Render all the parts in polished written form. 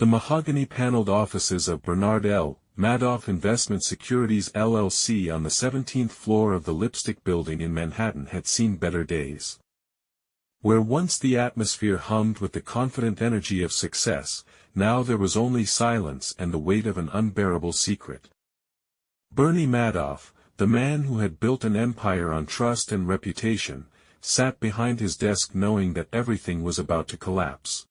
The mahogany-paneled offices of Bernard L. Madoff Investment Securities LLC on the 17th floor of the Lipstick Building in Manhattan had seen better days. Where once the atmosphere hummed with the confident energy of success, now there was only silence and the weight of an unbearable secret. Bernie Madoff, the man who had built an empire on trust and reputation, sat behind his desk knowing that everything was about to collapse.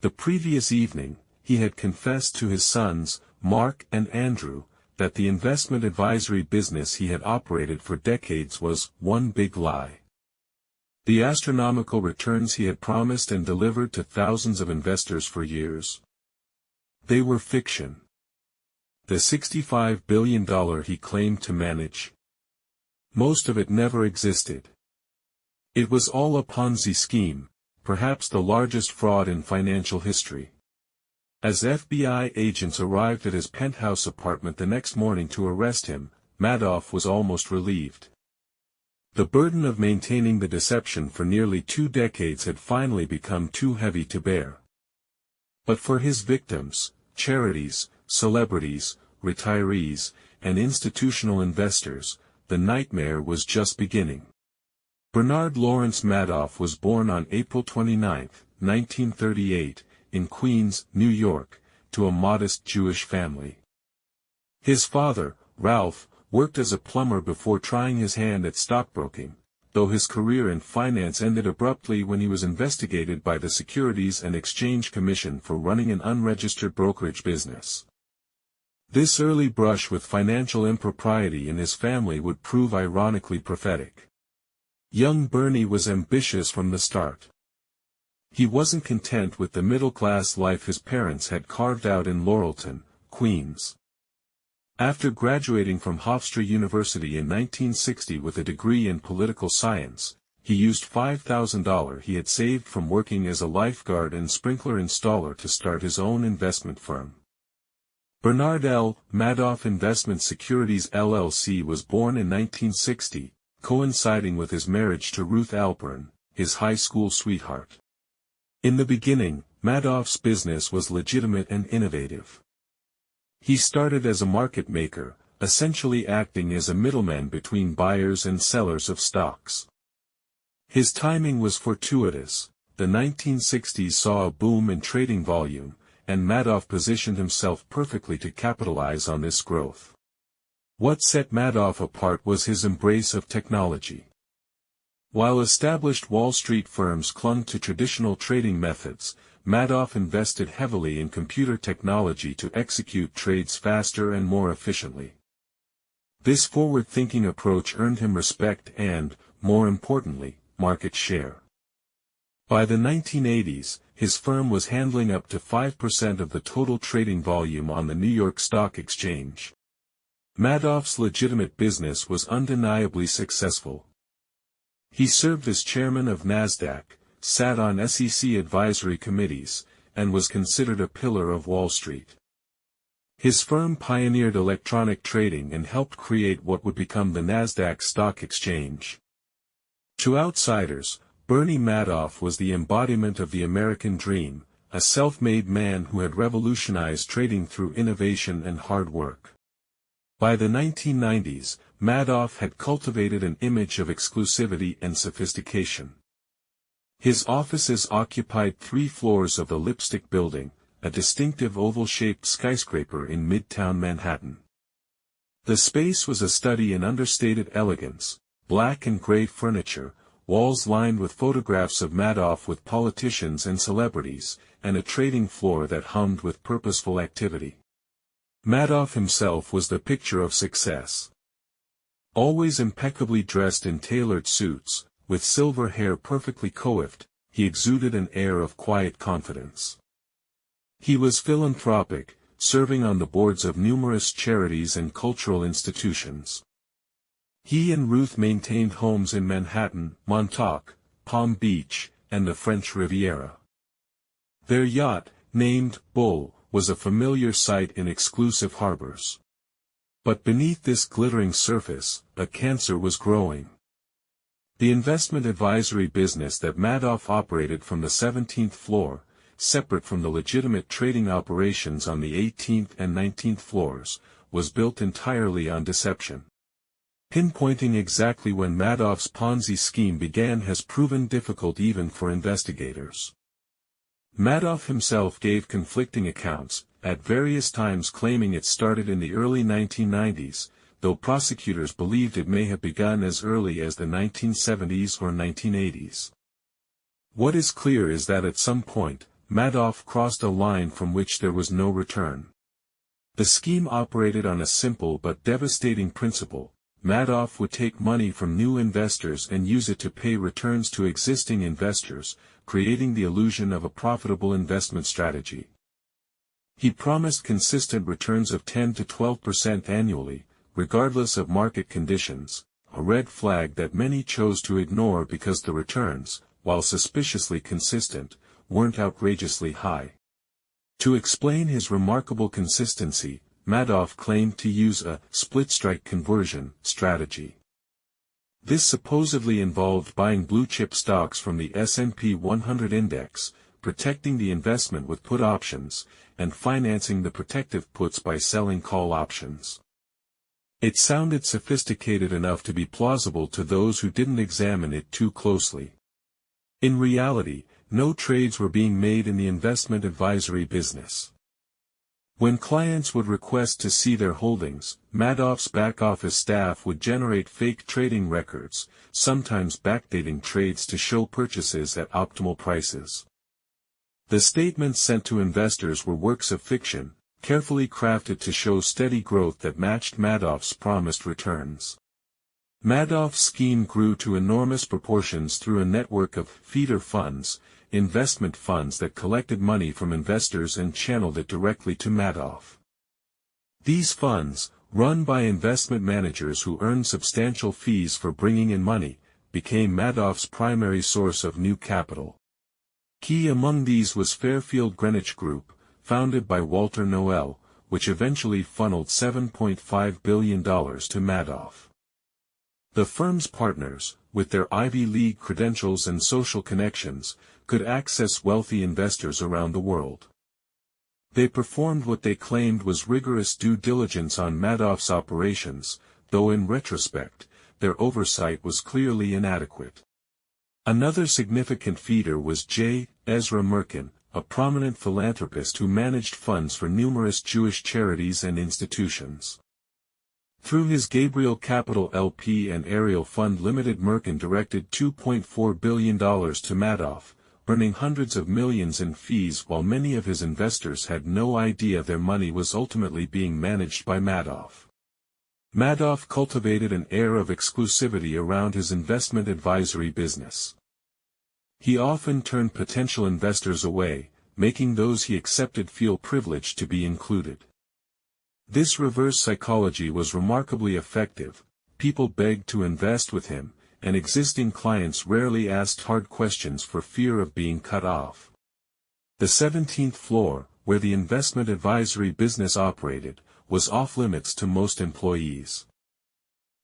The previous evening, he had confessed to his sons, Mark and Andrew, that the investment advisory business he had operated for decades was one big lie. The astronomical returns he had promised and delivered to thousands of investors for years, they were fiction. The $65 billion he claimed to manage, most of it never existed. It was all a Ponzi scheme, perhaps the largest fraud in financial history. As FBI agents arrived at his penthouse apartment the next morning to arrest him, Madoff was almost relieved. The burden of maintaining the deception for nearly 2 decades had finally become too heavy to bear. But for his victims, charities, celebrities, retirees, and institutional investors, the nightmare was just beginning. Bernard Lawrence Madoff was born on April 29, 1938, in Queens, New York, to a modest Jewish family. His father, Ralph, worked as a plumber before trying his hand at stockbroking, though his career in finance ended abruptly when he was investigated by the Securities and Exchange Commission for running an unregistered brokerage business. This early brush with financial impropriety in his family would prove ironically prophetic. Young Bernie was ambitious from the start. He wasn't content with the middle-class life his parents had carved out in Laurelton, Queens. After graduating from Hofstra University in 1960 with a degree in political science, he used $5,000 he had saved from working as a lifeguard and sprinkler installer to start his own investment firm. Bernard L. Madoff Investment Securities LLC was born in 1960, coinciding with his marriage to Ruth Alpern, his high school sweetheart. In the beginning, Madoff's business was legitimate and innovative. He started as a market maker, essentially acting as a middleman between buyers and sellers of stocks. His timing was fortuitous. The 1960s saw a boom in trading volume, and Madoff positioned himself perfectly to capitalize on this growth. What set Madoff apart was his embrace of technology. While established Wall Street firms clung to traditional trading methods, Madoff invested heavily in computer technology to execute trades faster and more efficiently. This forward-thinking approach earned him respect and, more importantly, market share. By the 1980s, his firm was handling up to 5% of the total trading volume on the New York Stock Exchange. Madoff's legitimate business was undeniably successful. He served as chairman of NASDAQ, sat on SEC advisory committees, and was considered a pillar of Wall Street. His firm pioneered electronic trading and helped create what would become the NASDAQ Stock Exchange. To outsiders, Bernie Madoff was the embodiment of the American dream, a self-made man who had revolutionized trading through innovation and hard work. By the 1990s, Madoff had cultivated an image of exclusivity and sophistication. His offices occupied 3 floors of the Lipstick Building, a distinctive oval-shaped skyscraper in Midtown Manhattan. The space was a study in understated elegance, black and gray furniture, walls lined with photographs of Madoff with politicians and celebrities, and a trading floor that hummed with purposeful activity. Madoff himself was the picture of success. Always impeccably dressed in tailored suits, with silver hair perfectly coiffed, he exuded an air of quiet confidence. He was philanthropic, serving on the boards of numerous charities and cultural institutions. He and Ruth maintained homes in Manhattan, Montauk, Palm Beach, and the French Riviera. Their yacht, named Bull, was a familiar sight in exclusive harbors. But beneath this glittering surface, a cancer was growing. The investment advisory business that Madoff operated from the 17th floor, separate from the legitimate trading operations on the 18th and 19th floors, was built entirely on deception. Pinpointing exactly when Madoff's Ponzi scheme began has proven difficult even for investigators. Madoff himself gave conflicting accounts, at various times claiming it started in the early 1990s, though prosecutors believed it may have begun as early as the 1970s or 1980s. What is clear is that at some point, Madoff crossed a line from which there was no return. The scheme operated on a simple but devastating principle. Madoff would take money from new investors and use it to pay returns to existing investors, creating the illusion of a profitable investment strategy. He promised consistent returns of 10 to 12% annually, regardless of market conditions, a red flag that many chose to ignore because the returns, while suspiciously consistent, weren't outrageously high. To explain his remarkable consistency, Madoff claimed to use a split-strike conversion strategy. This supposedly involved buying blue-chip stocks from the S&P 100 index, protecting the investment with put options, and financing the protective puts by selling call options. It sounded sophisticated enough to be plausible to those who didn't examine it too closely. In reality, no trades were being made in the investment advisory business. When clients would request to see their holdings, Madoff's back-office staff would generate fake trading records, sometimes backdating trades to show purchases at optimal prices. The statements sent to investors were works of fiction, carefully crafted to show steady growth that matched Madoff's promised returns. Madoff's scheme grew to enormous proportions through a network of feeder funds, investment funds that collected money from investors and channeled it directly to Madoff. These funds, run by investment managers who earned substantial fees for bringing in money, became Madoff's primary source of new capital. Key among these was Fairfield Greenwich Group, founded by Walter Noel, which eventually funneled $7.5 billion to Madoff. The firm's partners, with their Ivy League credentials and social connections, could access wealthy investors around the world. They performed what they claimed was rigorous due diligence on Madoff's operations, though in retrospect, their oversight was clearly inadequate. Another significant feeder was J. Ezra Merkin, a prominent philanthropist who managed funds for numerous Jewish charities and institutions. Through his Gabriel Capital LP and Ariel Fund Limited, Merkin directed $2.4 billion to Madoff, earning hundreds of millions in fees while many of his investors had no idea their money was ultimately being managed by Madoff. Madoff cultivated an air of exclusivity around his investment advisory business. He often turned potential investors away, making those he accepted feel privileged to be included. This reverse psychology was remarkably effective. People begged to invest with him, and existing clients rarely asked hard questions for fear of being cut off. The 17th floor, where the investment advisory business operated, was off-limits to most employees.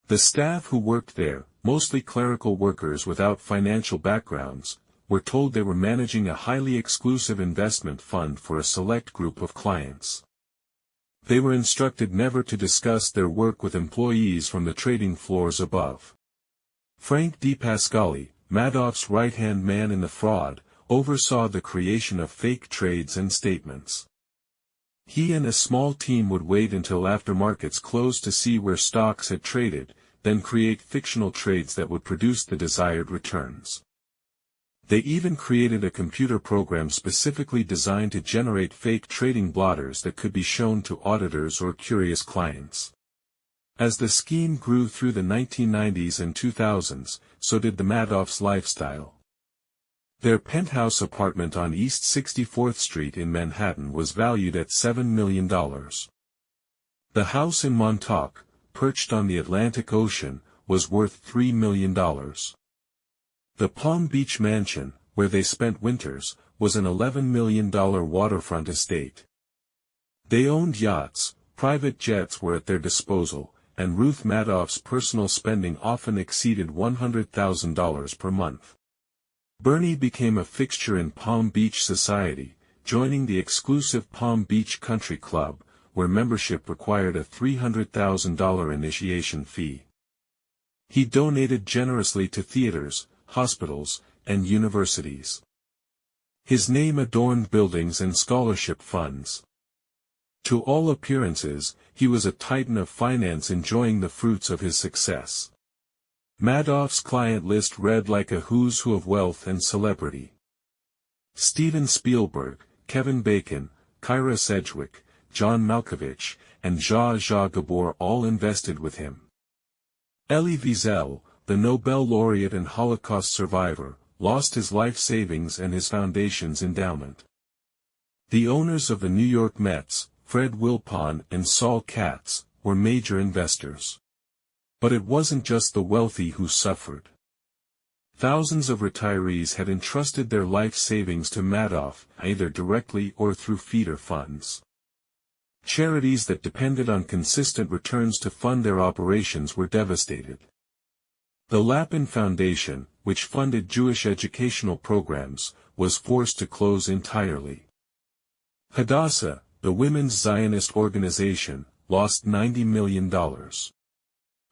The staff who worked there, mostly clerical workers without financial backgrounds, were told they were managing a highly exclusive investment fund for a select group of clients. They were instructed never to discuss their work with employees from the trading floors above. Frank DePascali, Madoff's right-hand man in the fraud, oversaw the creation of fake trades and statements. He and a small team would wait until after markets closed to see where stocks had traded, then create fictional trades that would produce the desired returns. They even created a computer program specifically designed to generate fake trading blotters that could be shown to auditors or curious clients. As the scheme grew through the 1990s and 2000s, so did the Madoff's lifestyle. Their penthouse apartment on East 64th Street in Manhattan was valued at $7 million. The house in Montauk, perched on the Atlantic Ocean, was worth $3 million. The Palm Beach mansion, where they spent winters, was an $11 million waterfront estate. They owned yachts, private jets were at their disposal, and Ruth Madoff's personal spending often exceeded $100,000 per month. Bernie became a fixture in Palm Beach society, joining the exclusive Palm Beach Country Club, where membership required a $300,000 initiation fee. He donated generously to theaters, hospitals, and universities. His name adorned buildings and scholarship funds. To all appearances, he was a titan of finance enjoying the fruits of his success. Madoff's client list read like a who's who of wealth and celebrity. Steven Spielberg, Kevin Bacon, Kyra Sedgwick, John Malkovich, and Zsa Zsa Gabor all invested with him. Elie Wiesel, the Nobel laureate and Holocaust survivor, lost his life savings and his foundation's endowment. The owners of the New York Mets, Fred Wilpon and Saul Katz, were major investors. But it wasn't just the wealthy who suffered. Thousands of retirees had entrusted their life savings to Madoff, either directly or through feeder funds. Charities that depended on consistent returns to fund their operations were devastated. The Lapin Foundation, which funded Jewish educational programs, was forced to close entirely. Hadassah, the women's Zionist organization, lost $90 million.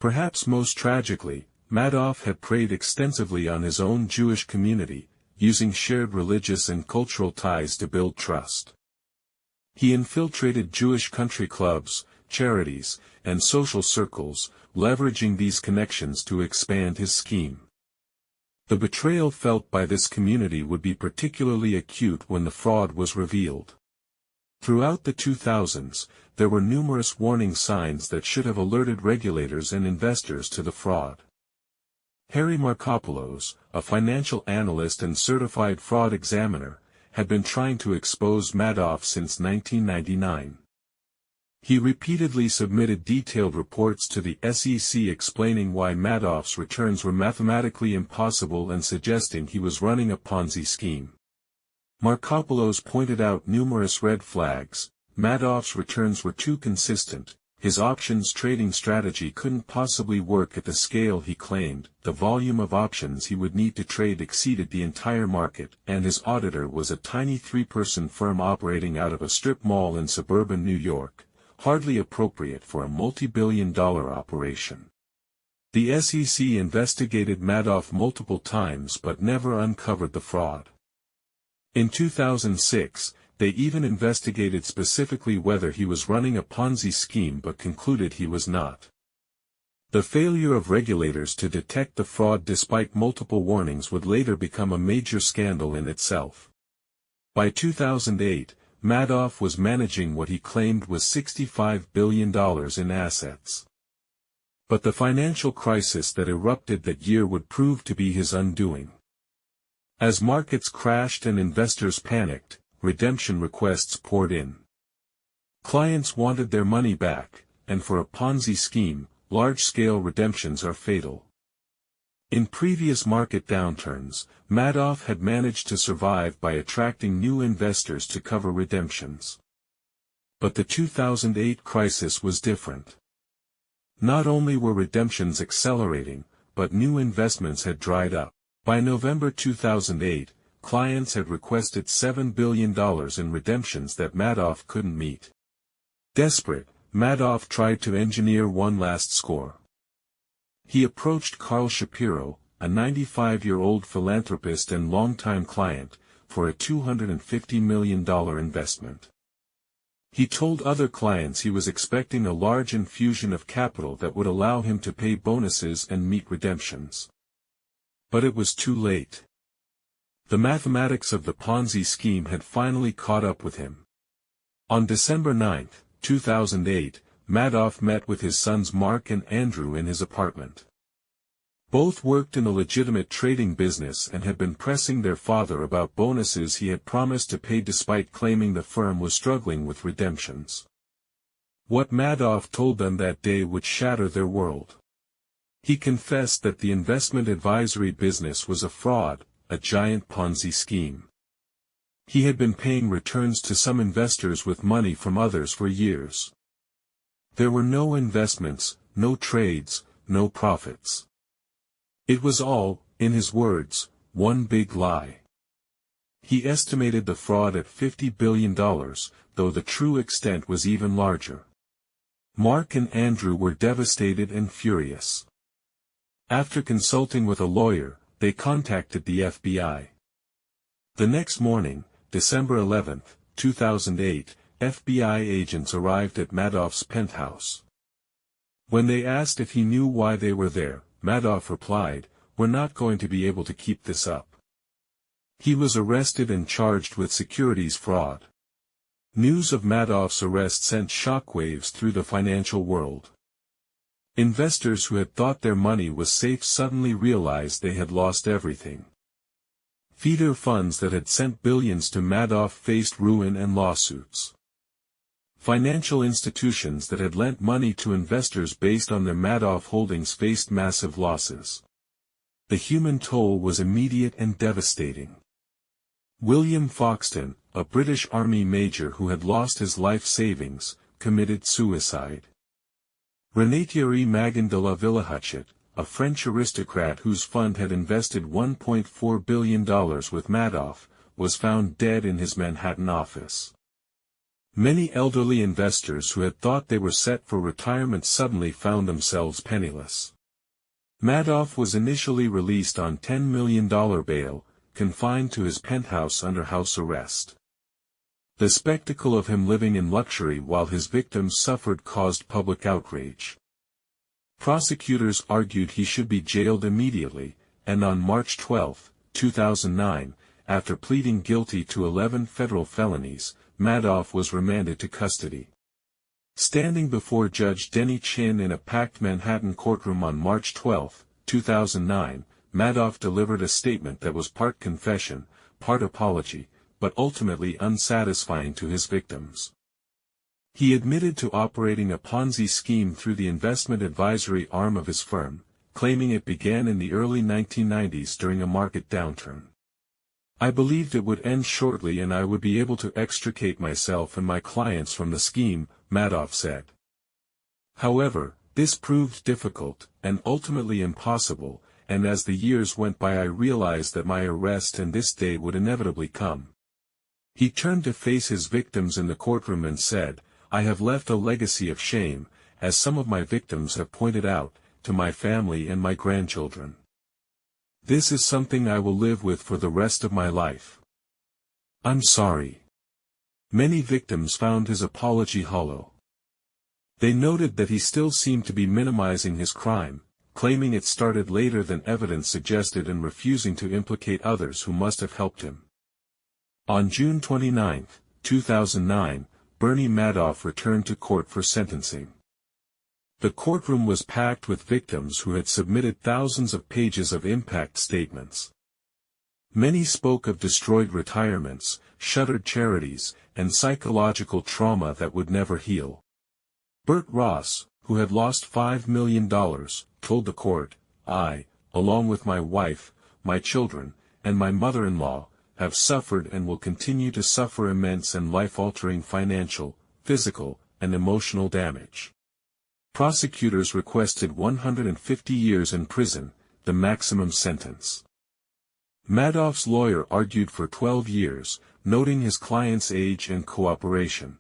Perhaps most tragically, Madoff had preyed extensively on his own Jewish community, using shared religious and cultural ties to build trust. He infiltrated Jewish country clubs, charities, and social circles, leveraging these connections to expand his scheme. The betrayal felt by this community would be particularly acute when the fraud was revealed. Throughout the 2000s, there were numerous warning signs that should have alerted regulators and investors to the fraud. Harry Markopoulos, a financial analyst and certified fraud examiner, had been trying to expose Madoff since 1999. He repeatedly submitted detailed reports to the SEC explaining why Madoff's returns were mathematically impossible and suggesting he was running a Ponzi scheme. Markopoulos pointed out numerous red flags. Madoff's returns were too consistent, his options trading strategy couldn't possibly work at the scale he claimed, the volume of options he would need to trade exceeded the entire market, and his auditor was a tiny three-person firm operating out of a strip mall in suburban New York, hardly appropriate for a multi-billion-dollar operation. The SEC investigated Madoff multiple times but never uncovered the fraud. In 2006, they even investigated specifically whether he was running a Ponzi scheme but concluded he was not. The failure of regulators to detect the fraud despite multiple warnings would later become a major scandal in itself. By 2008, Madoff was managing what he claimed was $65 billion in assets. But the financial crisis that erupted that year would prove to be his undoing. As markets crashed and investors panicked, redemption requests poured in. Clients wanted their money back, and for a Ponzi scheme, large-scale redemptions are fatal. In previous market downturns, Madoff had managed to survive by attracting new investors to cover redemptions. But the 2008 crisis was different. Not only were redemptions accelerating, but new investments had dried up. By November 2008, clients had requested $7 billion in redemptions that Madoff couldn't meet. Desperate, Madoff tried to engineer one last score. He approached Carl Shapiro, a 95-year-old philanthropist and longtime client, for a $250 million investment. He told other clients he was expecting a large infusion of capital that would allow him to pay bonuses and meet redemptions. But it was too late. The mathematics of the Ponzi scheme had finally caught up with him. On December 9, 2008, Madoff met with his sons Mark and Andrew in his apartment. Both worked in a legitimate trading business and had been pressing their father about bonuses he had promised to pay despite claiming the firm was struggling with redemptions. What Madoff told them that day would shatter their world. He confessed that the investment advisory business was a fraud, a giant Ponzi scheme. He had been paying returns to some investors with money from others for years. There were no investments, no trades, no profits. It was all, in his words, one big lie. He estimated the fraud at $50 billion, though the true extent was even larger. Mark and Andrew were devastated and furious. After consulting with a lawyer, they contacted the FBI. The next morning, December 11, 2008, FBI agents arrived at Madoff's penthouse. When they asked if he knew why they were there, Madoff replied, "We're not going to be able to keep this up." He was arrested and charged with securities fraud. News of Madoff's arrest sent shockwaves through the financial world. Investors who had thought their money was safe suddenly realized they had lost everything. Feeder funds that had sent billions to Madoff faced ruin and lawsuits. Financial institutions that had lent money to investors based on their Madoff holdings faced massive losses. The human toll was immediate and devastating. William Foxton, a British Army major who had lost his life savings, committed suicide. René Magan de la Villehuchet, a French aristocrat whose fund had invested $1.4 billion with Madoff, was found dead in his Manhattan office. Many elderly investors who had thought they were set for retirement suddenly found themselves penniless. Madoff was initially released on $10 million bail, confined to his penthouse under house arrest. The spectacle of him living in luxury while his victims suffered caused public outrage. Prosecutors argued he should be jailed immediately, and on March 12, 2009, after pleading guilty to 11 federal felonies, Madoff was remanded to custody. Standing before Judge Denny Chin in a packed Manhattan courtroom on March 12, 2009, Madoff delivered a statement that was part confession, part apology, but ultimately unsatisfying to his victims. He admitted to operating a Ponzi scheme through the investment advisory arm of his firm, claiming it began in the early 1990s during a market downturn. "I believed it would end shortly and I would be able to extricate myself and my clients from the scheme," Madoff said. However, this proved difficult, and ultimately impossible, and as the years went by I realized that my arrest and this day would inevitably come. He turned to face his victims in the courtroom and said, "I have left a legacy of shame, as some of my victims have pointed out, to my family and my grandchildren. This is something I will live with for the rest of my life. I'm sorry." Many victims found his apology hollow. They noted that he still seemed to be minimizing his crime, claiming it started later than evidence suggested and refusing to implicate others who must have helped him. On June 29, 2009, Bernie Madoff returned to court for sentencing. The courtroom was packed with victims who had submitted thousands of pages of impact statements. Many spoke of destroyed retirements, shuttered charities, and psychological trauma that would never heal. Bert Ross, who had lost $5 million, told the court, "I, along with my wife, my children, and my mother-in-law, have suffered and will continue to suffer immense and life-altering financial, physical, and emotional damage." Prosecutors requested 150 years in prison, the maximum sentence. Madoff's lawyer argued for 12 years, noting his client's age and cooperation.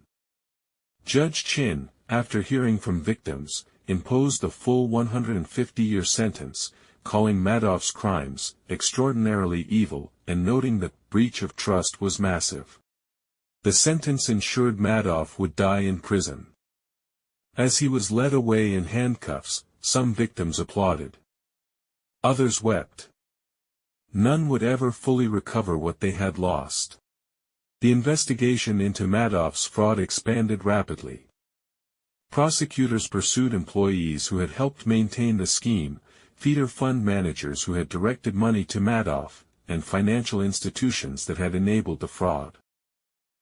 Judge Chin, after hearing from victims, imposed the full 150-year sentence, calling Madoff's crimes extraordinarily evil, and noting that breach of trust was massive. The sentence ensured Madoff would die in prison. As he was led away in handcuffs, some victims applauded. Others wept. None would ever fully recover what they had lost. The investigation into Madoff's fraud expanded rapidly. Prosecutors pursued employees who had helped maintain the scheme, feeder fund managers who had directed money to Madoff, and financial institutions that had enabled the fraud.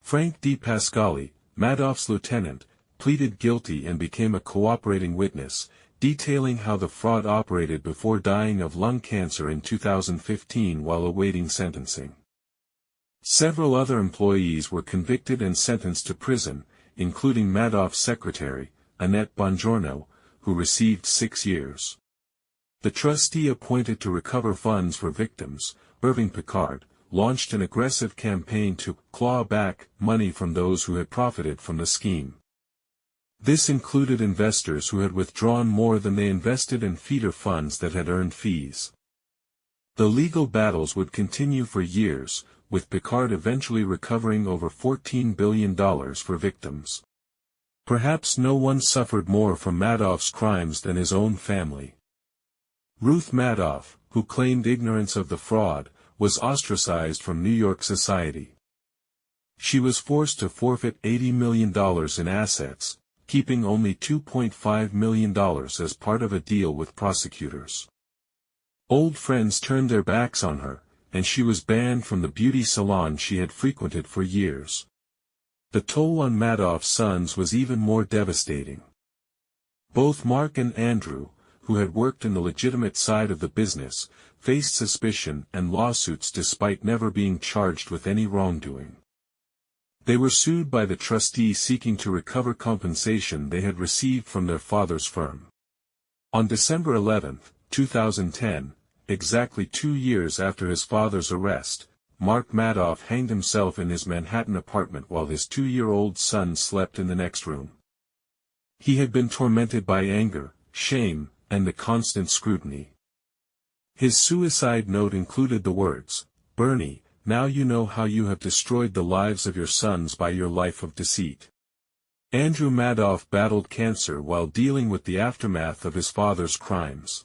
Frank D. Pasquale, Madoff's lieutenant, pleaded guilty and became a cooperating witness, detailing how the fraud operated before dying of lung cancer in 2015 while awaiting sentencing. Several other employees were convicted and sentenced to prison, including Madoff's secretary, Annette Bongiorno, who received 6 years. The trustee appointed to recover funds for victims, Irving Picard, launched an aggressive campaign to claw back money from those who had profited from the scheme. This included investors who had withdrawn more than they invested and feeder funds that had earned fees. The legal battles would continue for years, with Picard eventually recovering over $14 billion for victims. Perhaps no one suffered more from Madoff's crimes than his own family. Ruth Madoff, who claimed ignorance of the fraud, was ostracized from New York society. She was forced to forfeit $80 million in assets, keeping only $2.5 million as part of a deal with prosecutors. Old friends turned their backs on her, and she was banned from the beauty salon she had frequented for years. The toll on Madoff's sons was even more devastating. Both Mark and Andrew, who had worked in the legitimate side of the business, faced suspicion and lawsuits despite never being charged with any wrongdoing. They were sued by the trustee seeking to recover compensation they had received from their father's firm. On December 11, 2010, exactly 2 years after his father's arrest, Mark Madoff hanged himself in his Manhattan apartment while his 2-year-old son slept in the next room. He had been tormented by anger, shame, and the constant scrutiny. His suicide note included the words, "Bernie, now you know how you have destroyed the lives of your sons by your life of deceit." Andrew Madoff battled cancer while dealing with the aftermath of his father's crimes.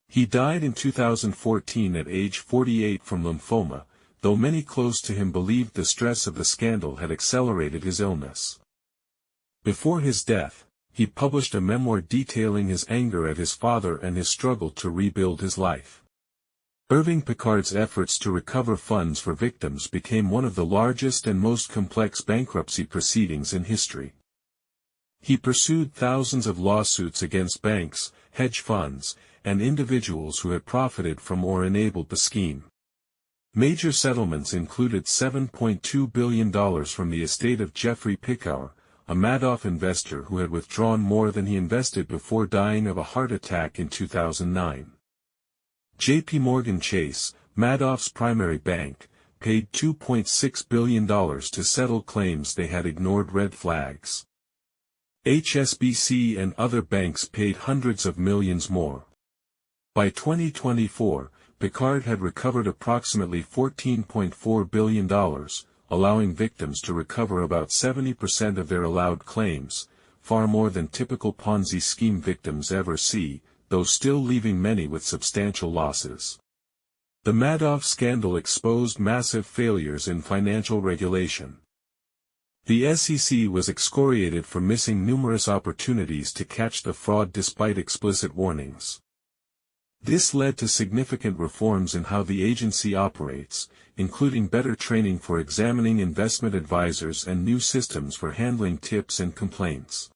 He died in 2014 at age 48 from lymphoma, though many close to him believed the stress of the scandal had accelerated his illness. Before his death, he published a memoir detailing his anger at his father and his struggle to rebuild his life. Irving Picard's efforts to recover funds for victims became one of the largest and most complex bankruptcy proceedings in history. He pursued thousands of lawsuits against banks, hedge funds, and individuals who had profited from or enabled the scheme. Major settlements included $7.2 billion from the estate of Jeffrey Pickauer, a Madoff investor who had withdrawn more than he invested before dying of a heart attack in 2009. J.P. Morgan Chase, Madoff's primary bank, paid $2.6 billion to settle claims they had ignored red flags. HSBC and other banks paid hundreds of millions more. By 2024, Picard had recovered approximately $14.4 billion, allowing victims to recover about 70% of their allowed claims, far more than typical Ponzi scheme victims ever see, though still leaving many with substantial losses. The Madoff scandal exposed massive failures in financial regulation. The SEC was excoriated for missing numerous opportunities to catch the fraud despite explicit warnings. This led to significant reforms in how the agency operates, including better training for examining investment advisors and new systems for handling tips and complaints.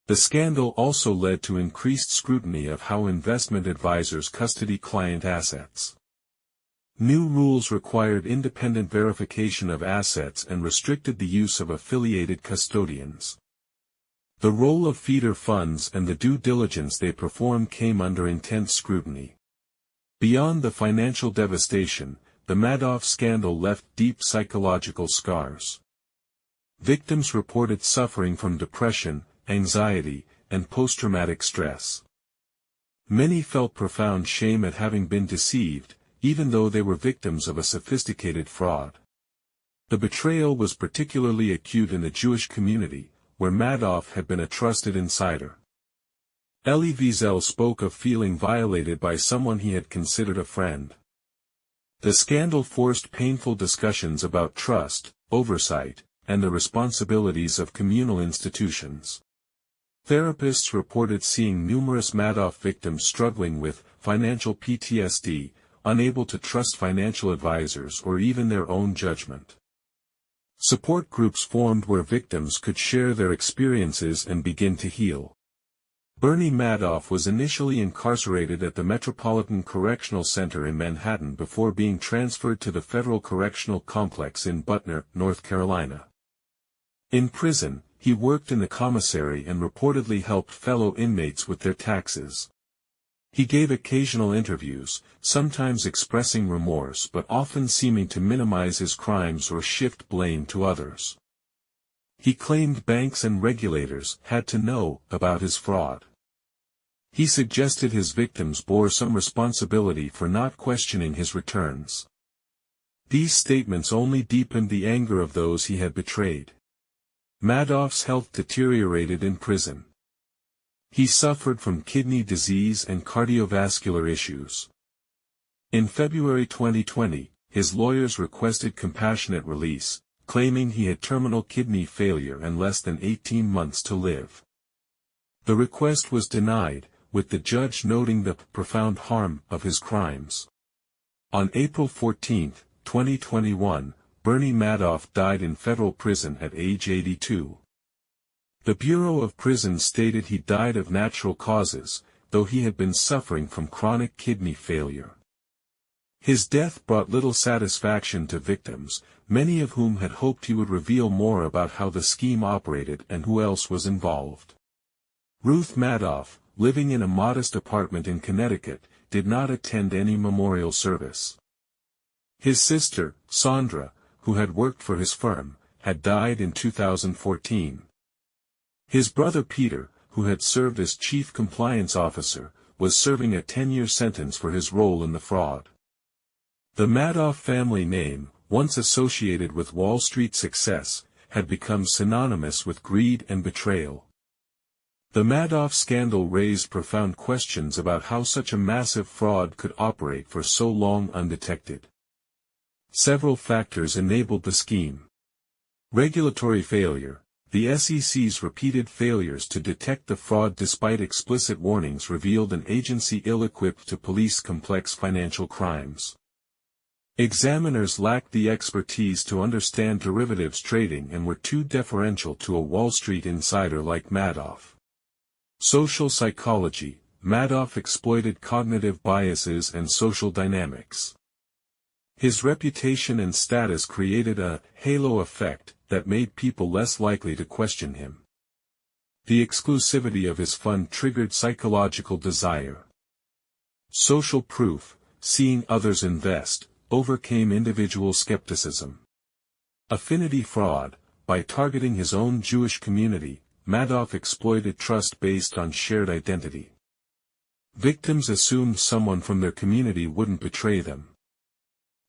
The scandal also led to increased scrutiny of how investment advisors custody client assets. New rules required independent verification of assets and restricted the use of affiliated custodians. The role of feeder funds and the due diligence they perform came under intense scrutiny. Beyond the financial devastation, the Madoff scandal left deep psychological scars. Victims reported suffering from depression, anxiety, and post-traumatic stress. Many felt profound shame at having been deceived, even though they were victims of a sophisticated fraud. The betrayal was particularly acute in the Jewish community, where Madoff had been a trusted insider. Elie Wiesel spoke of feeling violated by someone he had considered a friend. The scandal forced painful discussions about trust, oversight, and the responsibilities of communal institutions. Therapists reported seeing numerous Madoff victims struggling with financial PTSD, unable to trust financial advisors or even their own judgment. Support groups formed where victims could share their experiences and begin to heal. Bernie Madoff was initially incarcerated at the Metropolitan Correctional Center in Manhattan before being transferred to the Federal Correctional Complex in Butner, North Carolina. In prison, he worked in the commissary and reportedly helped fellow inmates with their taxes. He gave occasional interviews, sometimes expressing remorse but often seeming to minimize his crimes or shift blame to others. He claimed banks and regulators had to know about his fraud. He suggested his victims bore some responsibility for not questioning his returns. These statements only deepened the anger of those he had betrayed. Madoff's health deteriorated in prison. He suffered from kidney disease and cardiovascular issues. In February 2020, his lawyers requested compassionate release, claiming he had terminal kidney failure and less than 18 months to live. The request was denied, with the judge noting the profound harm of his crimes. On April 14, 2021, Bernie Madoff died in federal prison at age 82. The Bureau of Prisons stated he died of natural causes, though he had been suffering from chronic kidney failure. His death brought little satisfaction to victims, many of whom had hoped he would reveal more about how the scheme operated and who else was involved. Ruth Madoff, living in a modest apartment in Connecticut, did not attend any memorial service. His sister, Sandra, who had worked for his firm, had died in 2014. His brother Peter, who had served as chief compliance officer, was serving a 10-year sentence for his role in the fraud. The Madoff family name, once associated with Wall Street success, had become synonymous with greed and betrayal. The Madoff scandal raised profound questions about how such a massive fraud could operate for so long undetected. Several factors enabled the scheme. Regulatory failure. The SEC's repeated failures to detect the fraud despite explicit warnings revealed an agency ill-equipped to police complex financial crimes. Examiners lacked the expertise to understand derivatives trading and were too deferential to a Wall Street insider like Madoff. Social psychology. Madoff exploited cognitive biases and social dynamics. His reputation and status created a halo effect that made people less likely to question him. The exclusivity of his fund triggered psychological desire. Social proof, seeing others invest, overcame individual skepticism. Affinity fraud. By targeting his own Jewish community, Madoff exploited trust based on shared identity. Victims assumed someone from their community wouldn't betray them.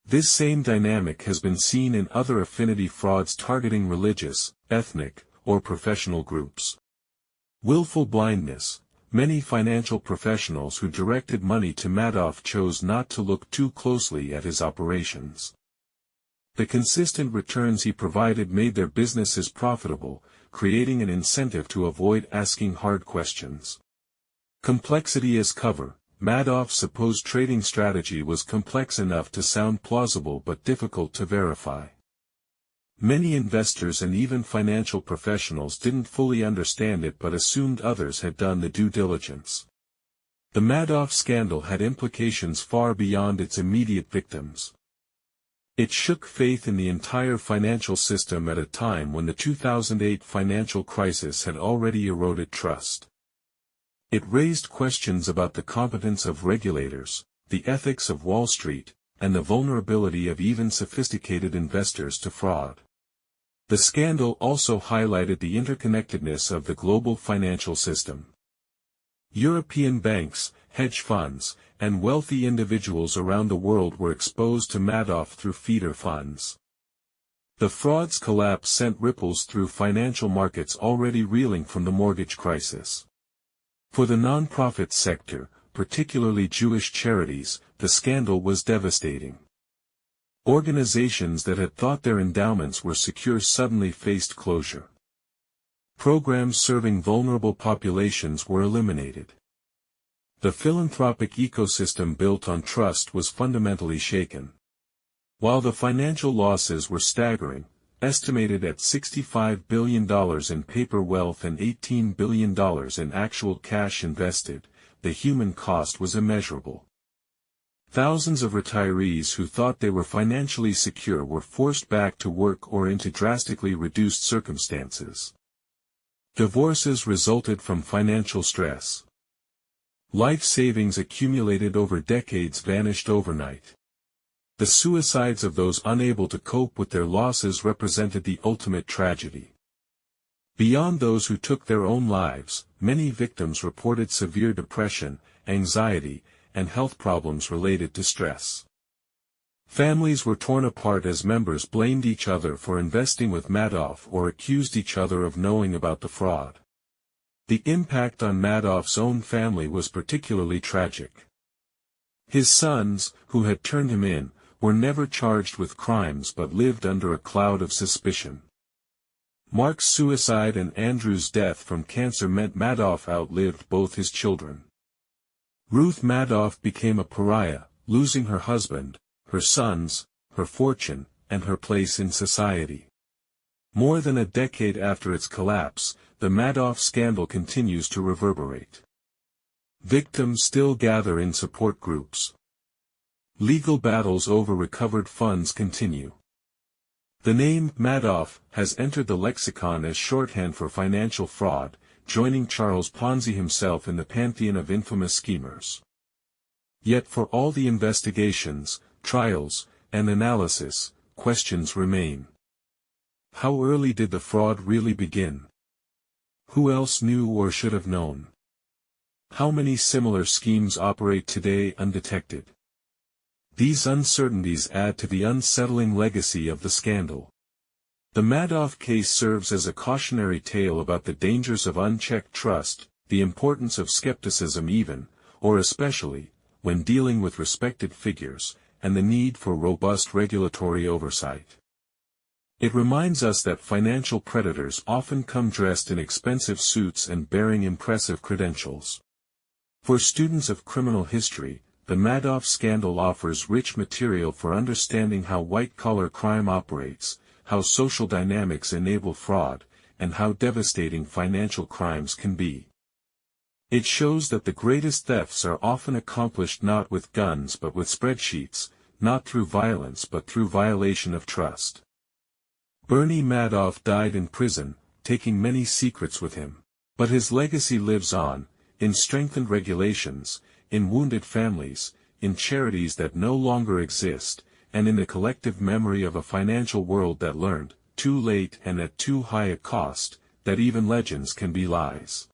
This same dynamic has been seen in other affinity frauds targeting religious, ethnic, or professional groups. Willful blindness. Many financial professionals who directed money to Madoff chose not to look too closely at his operations. The consistent returns he provided made their businesses profitable, creating an incentive to avoid asking hard questions. Complexity as cover. Madoff's supposed trading strategy was complex enough to sound plausible but difficult to verify. Many investors and even financial professionals didn't fully understand it but assumed others had done the due diligence. The Madoff scandal had implications far beyond its immediate victims. It shook faith in the entire financial system at a time when the 2008 financial crisis had already eroded trust. It raised questions about the competence of regulators, the ethics of Wall Street, and the vulnerability of even sophisticated investors to fraud. The scandal also highlighted the interconnectedness of the global financial system. European banks, hedge funds, and wealthy individuals around the world were exposed to Madoff through feeder funds. The fraud's collapse sent ripples through financial markets already reeling from the mortgage crisis. For the non-profit sector, particularly Jewish charities, the scandal was devastating. Organizations that had thought their endowments were secure suddenly faced closure. Programs serving vulnerable populations were eliminated. The philanthropic ecosystem built on trust was fundamentally shaken. While the financial losses were staggering, estimated at $65 billion in paper wealth and $18 billion in actual cash invested, the human cost was immeasurable. Thousands of retirees who thought they were financially secure were forced back to work or into drastically reduced circumstances. Divorces resulted from financial stress. Life savings accumulated over decades vanished overnight. The suicides of those unable to cope with their losses represented the ultimate tragedy. Beyond those who took their own lives, many victims reported severe depression, anxiety, and health problems related to stress. Families were torn apart as members blamed each other for investing with Madoff or accused each other of knowing about the fraud. The impact on Madoff's own family was particularly tragic. His sons, who had turned him in, were never charged with crimes but lived under a cloud of suspicion. Mark's suicide and Andrew's death from cancer meant Madoff outlived both his children. Ruth Madoff became a pariah, losing her husband, her sons, her fortune, and her place in society. More than a decade after its collapse, the Madoff scandal continues to reverberate. Victims still gather in support groups. Legal battles over recovered funds continue. The name Madoff has entered the lexicon as shorthand for financial fraud, joining Charles Ponzi himself in the pantheon of infamous schemers. Yet for all the investigations, trials, and analysis, questions remain. How early did the fraud really begin? Who else knew or should have known? How many similar schemes operate today undetected? These uncertainties add to the unsettling legacy of the scandal. The Madoff case serves as a cautionary tale about the dangers of unchecked trust, the importance of skepticism even, or especially, when dealing with respected figures, and the need for robust regulatory oversight. It reminds us that financial predators often come dressed in expensive suits and bearing impressive credentials. For students of criminal history, the Madoff scandal offers rich material for understanding how white-collar crime operates, how social dynamics enable fraud, and how devastating financial crimes can be. It shows that the greatest thefts are often accomplished not with guns but with spreadsheets, not through violence but through violation of trust. Bernie Madoff died in prison, taking many secrets with him. But his legacy lives on, in strengthened regulations, in wounded families, in charities that no longer exist, and in the collective memory of a financial world that learned, too late and at too high a cost, that even legends can be lies.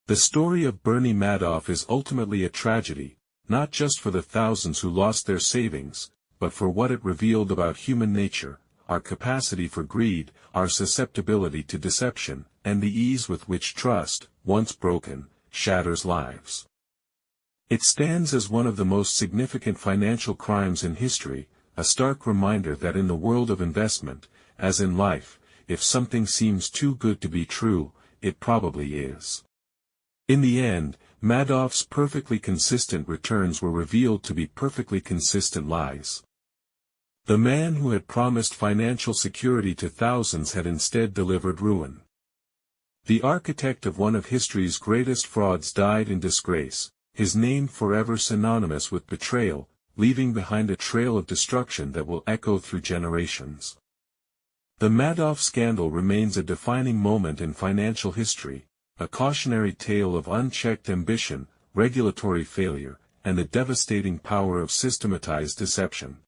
The story of Bernie Madoff is ultimately a tragedy, not just for the thousands who lost their savings, but for what it revealed about human nature, our capacity for greed, our susceptibility to deception, and the ease with which trust, once broken, shatters lives. It stands as one of the most significant financial crimes in history, a stark reminder that in the world of investment, as in life, if something seems too good to be true, it probably is. In the end, Madoff's perfectly consistent returns were revealed to be perfectly consistent lies. The man who had promised financial security to thousands had instead delivered ruin. The architect of one of history's greatest frauds died in disgrace, his name forever synonymous with betrayal, leaving behind a trail of destruction that will echo through generations. The Madoff scandal remains a defining moment in financial history, a cautionary tale of unchecked ambition, regulatory failure, and the devastating power of systematized deception.